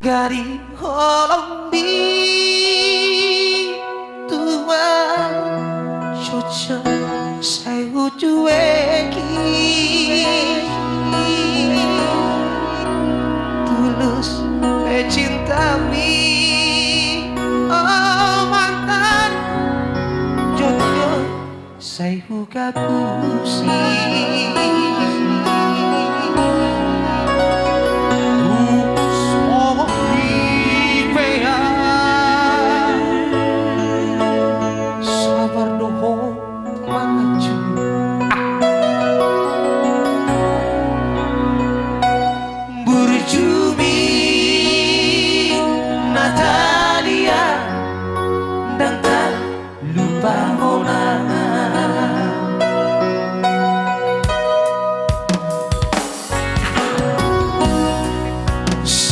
Gari holong di tua Cucu saya cueki tulus pecintami oh mantan jodoh saya kapusi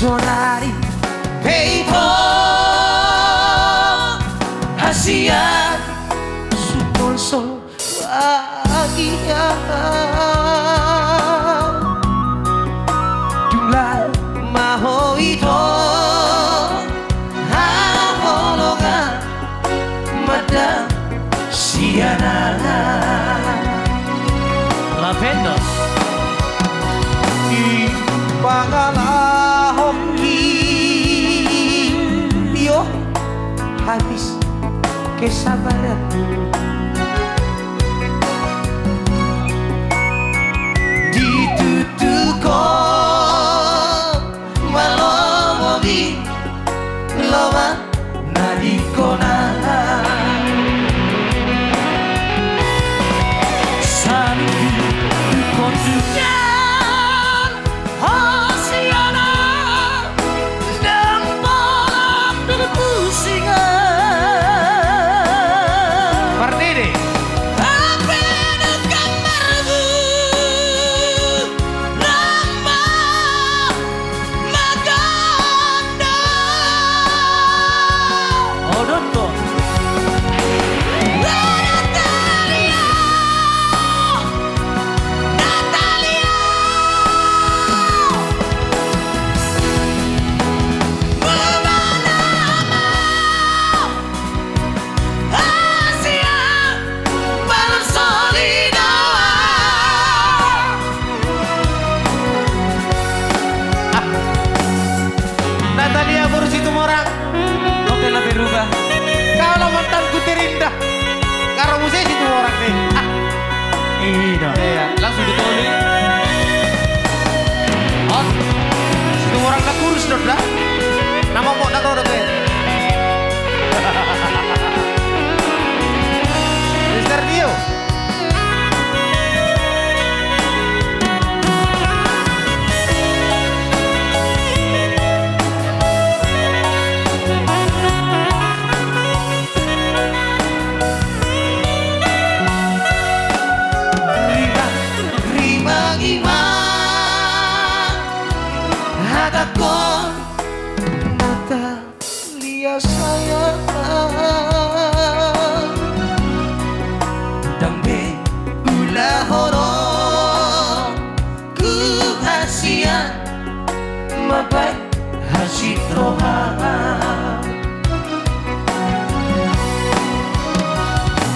Sonari Peipo Hasia Sukol sol bahagia Jumlah maho itu Haholonga Mada Siana Lavendos Ipangala habis kesabaran ditutukon malomodi loma nadikona sami kondukan hosiana dan malam berpusingan Natalia Borsi Tumorang oke lah berubah kalau mantanku terindah karena musik itu orang nih iya langsung ditulis oh situ orang tak kurus dong lah nama mau tak tahu deh Mister Dio Natalia sayang dambe ulah horong ku hasia mabai hasil rohan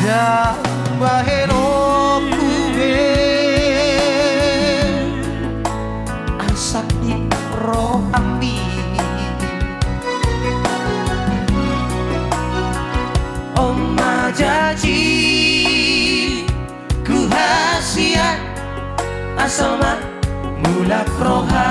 da bahero kube asakni rohambi Jaji ku hasia asal mula proha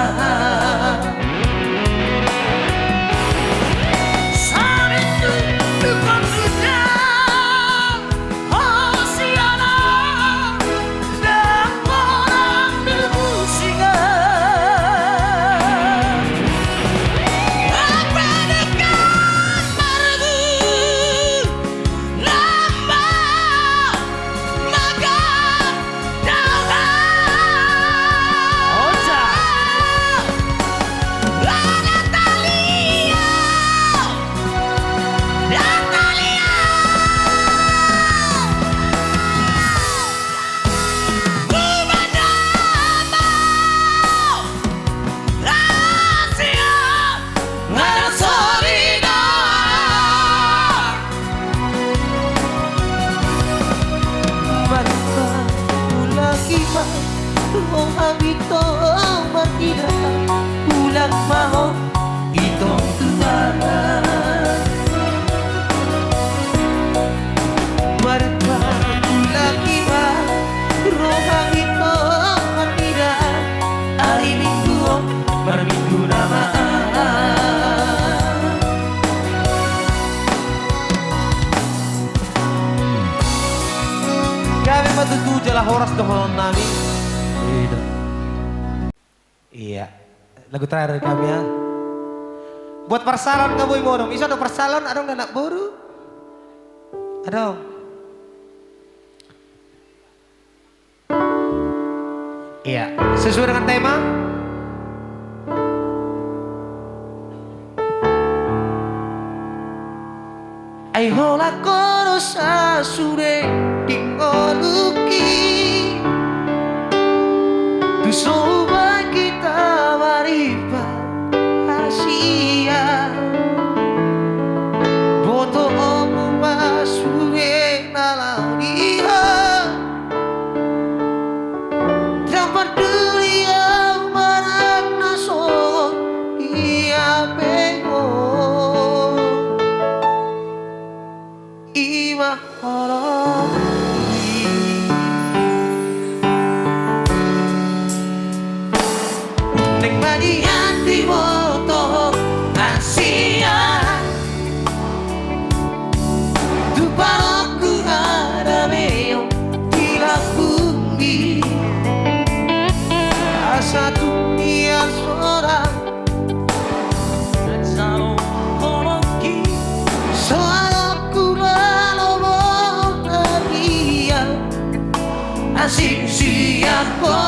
Lagu terakhir dari kami ya. Buat persalon kamu ibu dong. Bisa ada persalon, ada anak baru. Ada. Iya, sesuai dengan tema. Aihola kono sasure dingoluki tu soba kita maripa asia boto omu masure nalaunia tempat dunia marak naso iya bego Ima horong Neng madian di moto Asia Tu paroku harameyo Tila bumi Asa dunia seorang Salo homoki Asik siapa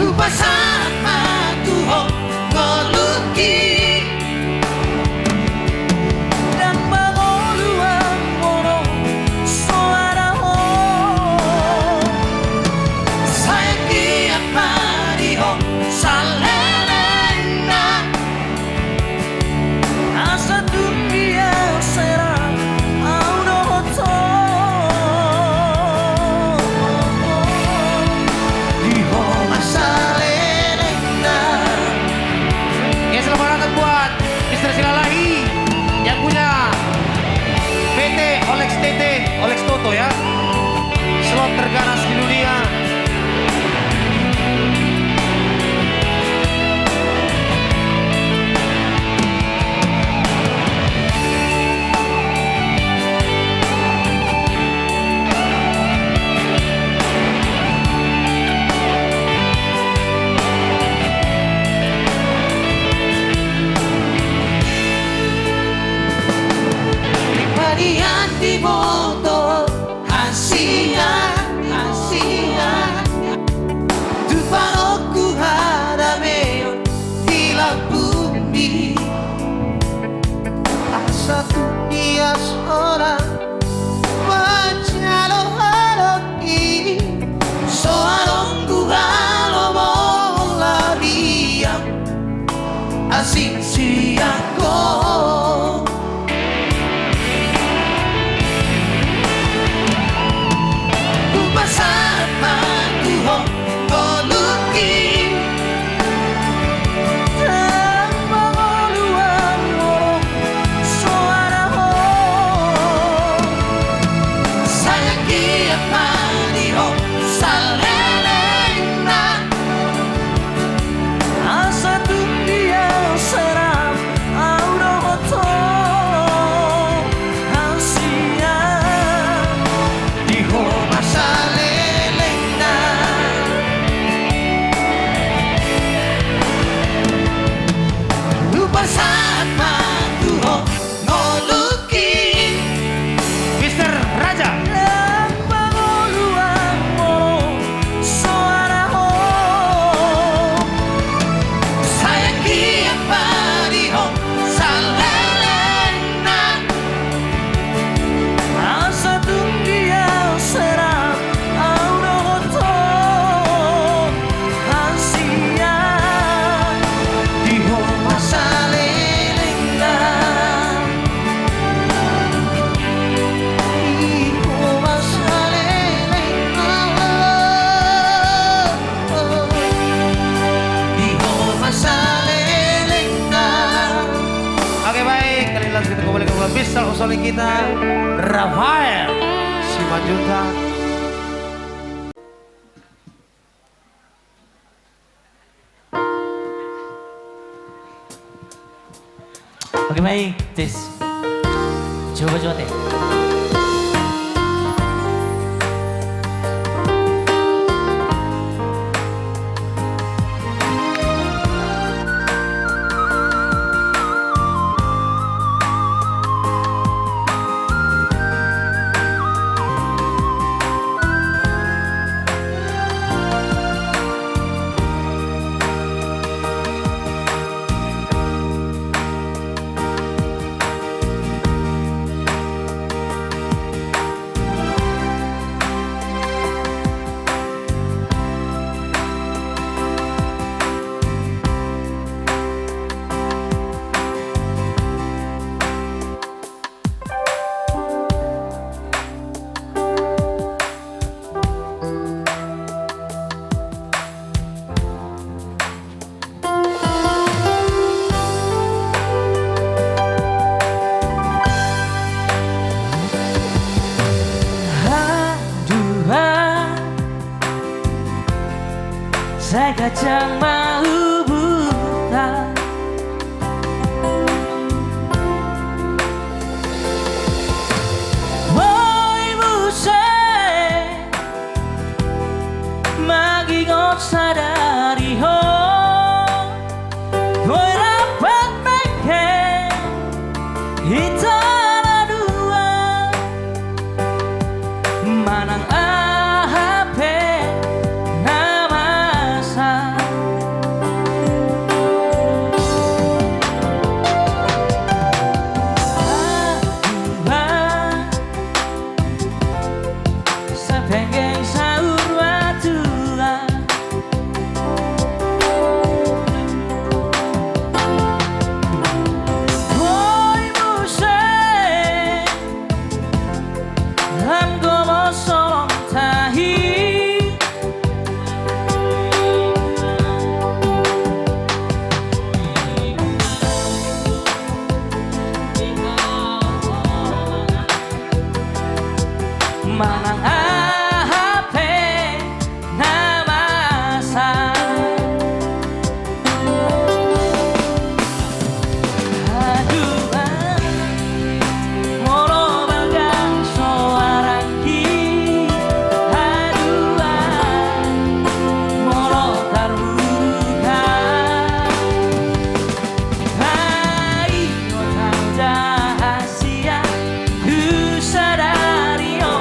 Tu pasama tu ho ngoluki Dan mangoluan moro suara ho Saya kiapa di ho salelena Asa dunia Olex Toto ya, slot terganas di dunia. Nikmati di moto Asia Tu paroku harameyo Tila bumi Asa dunia seorang Macalo haroki Soalongku halo mola diam Asing siako Sama tuho ngoluki Tanpa ngoluan moro suara ho Saya kia mani ho salelena Asa dunia seram audo hoto Hausia Diho masa Bersama tuho ngoluki Mr. Raja Yang pangoluan mo suara ho Saya kian pariho salelena Asa dunia seram audo hoto Hansia Diho masa kita kembali ke Bisa usulin kita Rafael Simanjuntak. Oke baik, tes. Coba deh. Saya kacang mau buta. Woi buset, magingot sadari ho. Woi rapat meke, hitana dua, manang ahape. Manang ahape namasa. Aduan molo bagang soarangki. Aduan molo tarbuka. Hai otang jahasia sadari yo.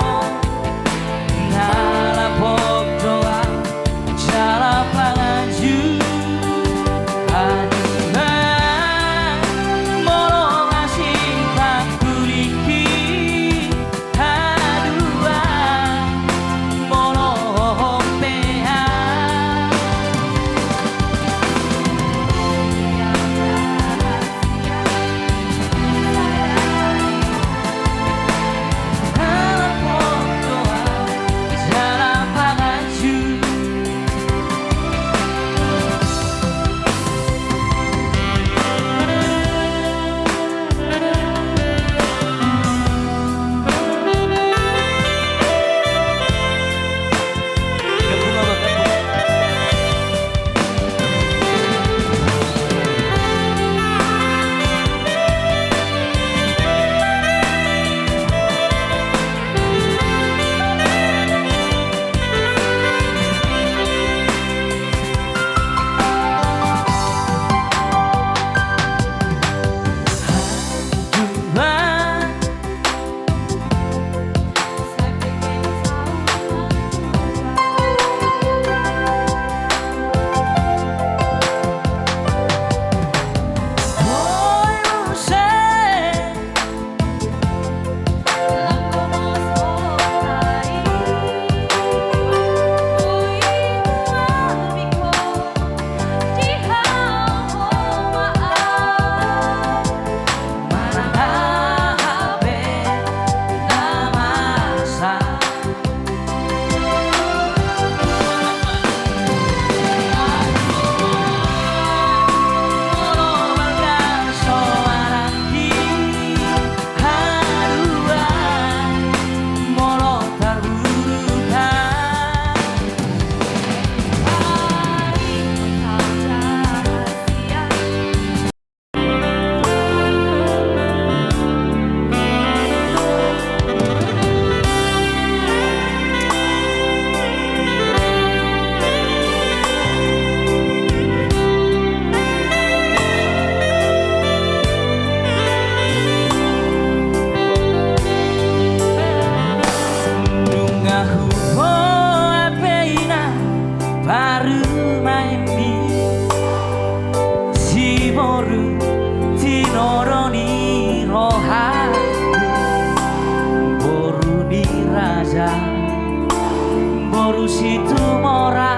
Boru situ mora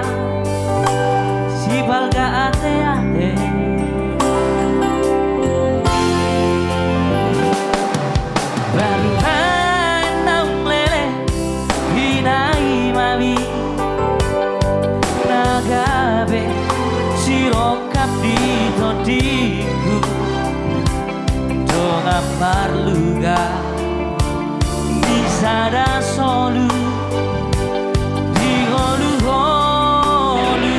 si balga ate-ate. Baruhan naung lele hinai mami nagabe sirokap di todiku dong amar luga disada solu di holu holu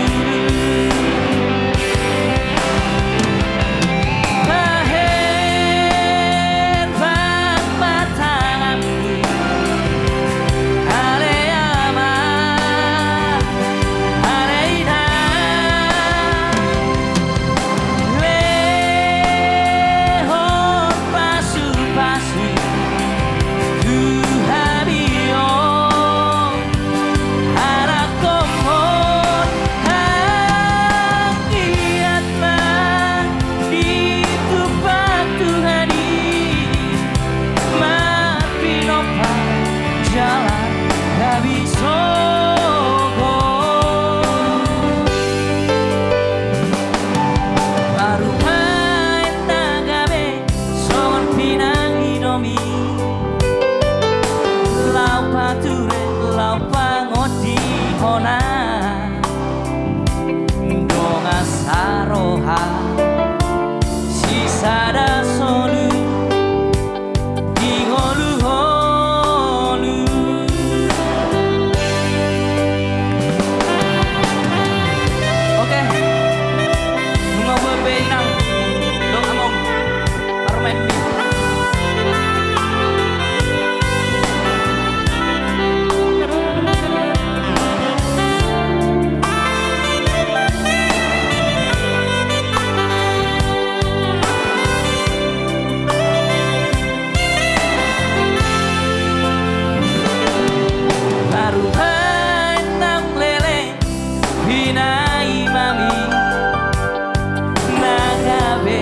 hinai mami nagabe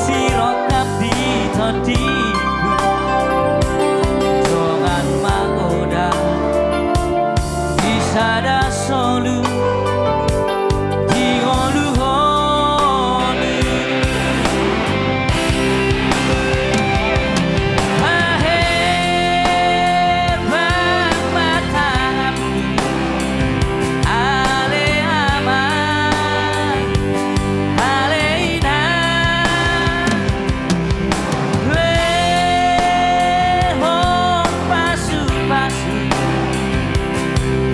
siro kabdi todiku jangan magoda bisada solu diolu holu aher bang matamu ale aman ale ina lehon pasu pasu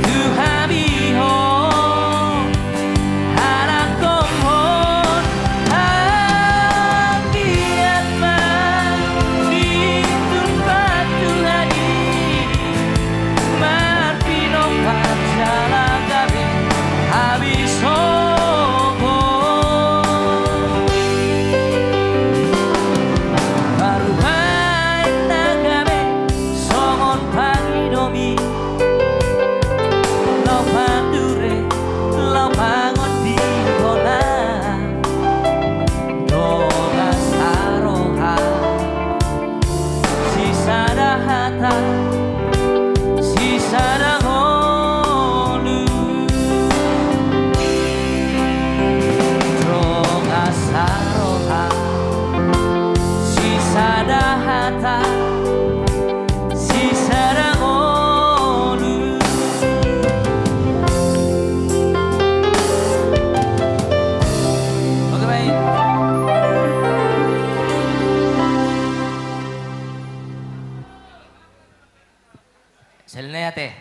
Tuhabiho harap kohon hakiat ditungkat Tuhani marpino pacala gabe habis sobo baru hai nagabe songon panidomi Lau pandure, lau bangun di kona Doga saroha Sisa dahata Sisa daholu Doga saroha Sisa dahata Sisa daholu Oke baik. Selena ya teh.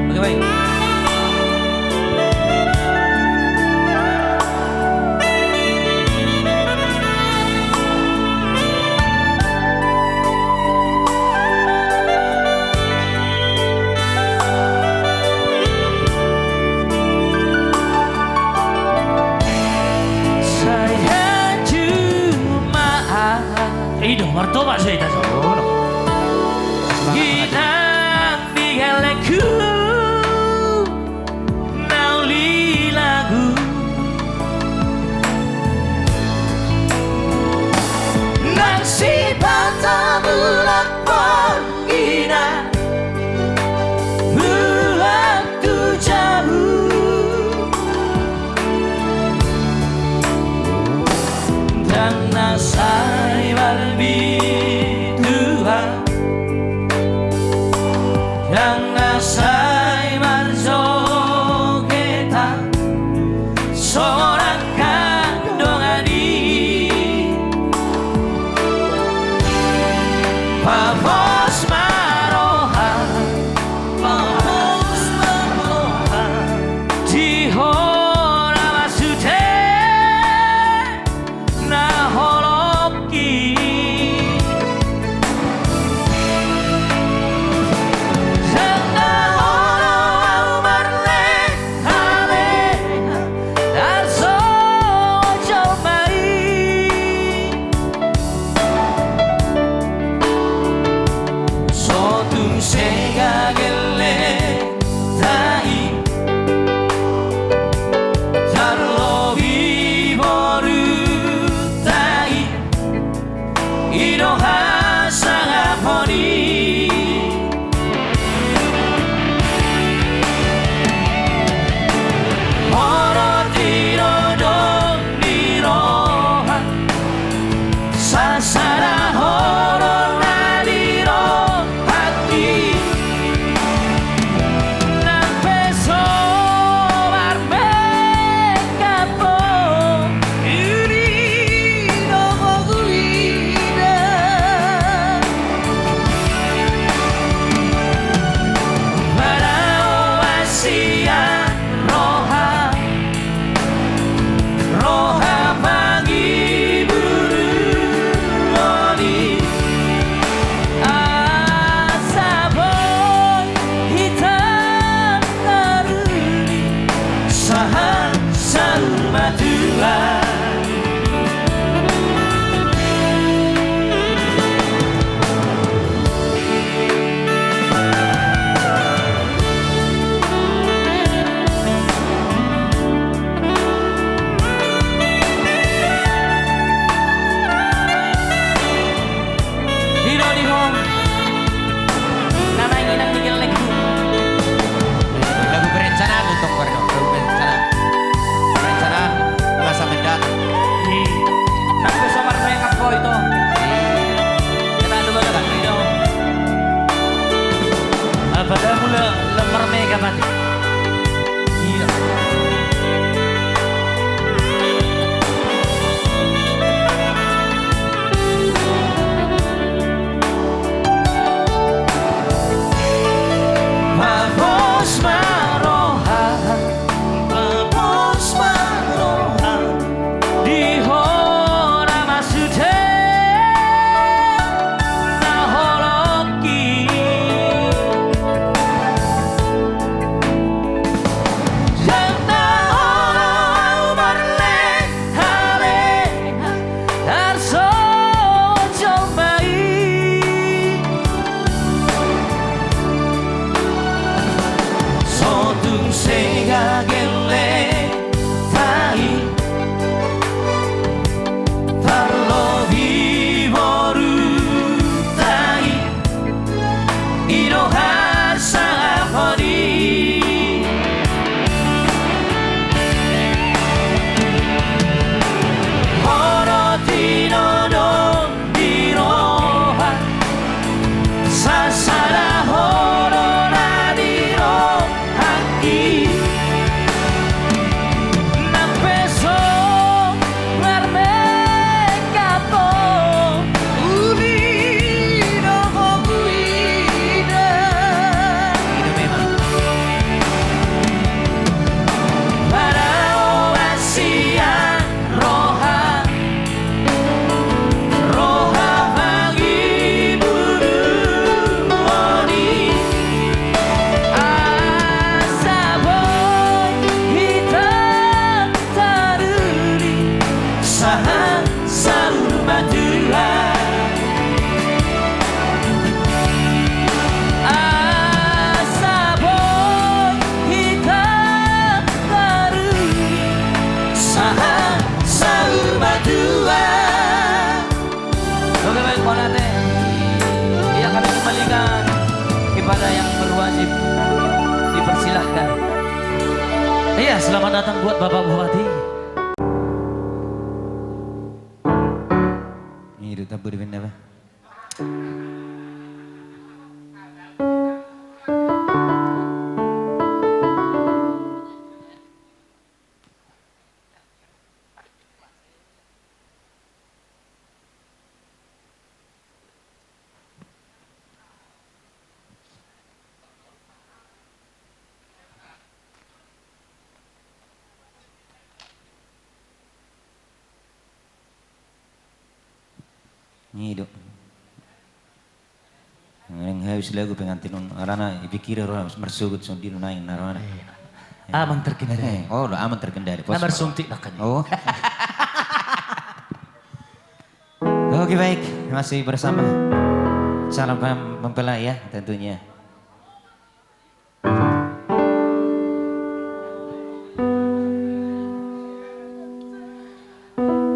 Oke baik. Saya cuma Ido martoba saya ita sono. hilang di galeku nauli lagu nang si bata bulan pangina bulan tu jauh dan nasai balbi Tuhan yang nasai marzogeta seorang kandongani Pavos maroha Dihora masute na holoki hati. Iya. Mabos marohan, mabos marohan, di hora masude naholoki. Janda orang marle hale harso jombai. Sotung sega gele tai parlo vivoru tai irohasa hori horoti no don diroha sasara horora dirohaki napeso ngarme kapo uli no buida para oasia roha roha bagi buru moni asa boy hitam taruri saha salur badula asa boy hitam taruri saha salur badula. Oke baik Monate, iya kami kembalikan kepada yang berwajib dipersilahkan. Iya, selamat datang buat Bapak Bupati. Ini itu tabu di mana? Ini dok. Yang habis lagu pengantin arana ipikir orang mersugut sondi nunain narana. Aman terkendali. Oh, udah aman terkendali. Nomor suntik nak kan. Oh. Oke baik, masih bersama calon mempelai ya tentunya.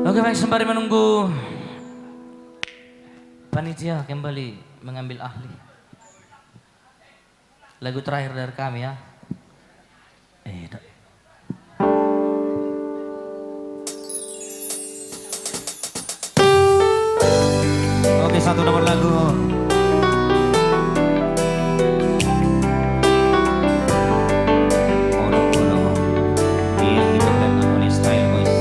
Oke baik, sembari menunggu panitia kembali mengambil ahli. Lagu terakhir dari kami ya. Oke, satu nomor lagu. Yang dibawakan oleh Style Boys.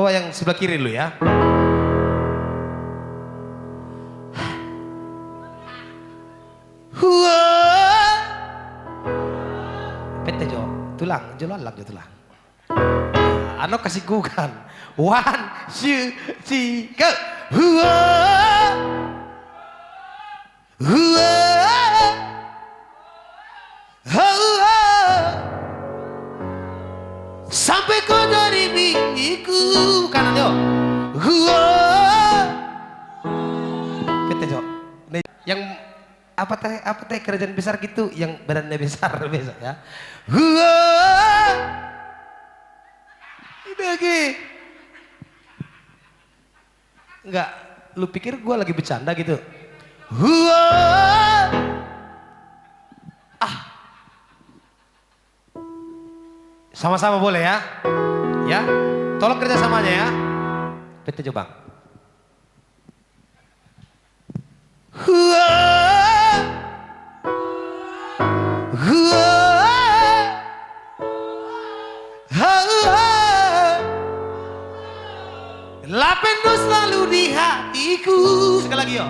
Coba yang sebelah kiri dulu ya. Pete jo, tulang, jolan jo tulang. Ano kasih gugan. 1, 2, 3, go. Sampai kau dari mimpiku. Kanan yo. Pete jo. Yang apa teh kerajaan besar gitu, yang badannya besar besok ya. Itu lagi. Enggak, lu pikir gua lagi bercanda gitu? Sama-sama boleh ya? Ya, tolong kerjasamanya ya. PT coba. Lapendo selalu di hatiku. Sekali lagi yo.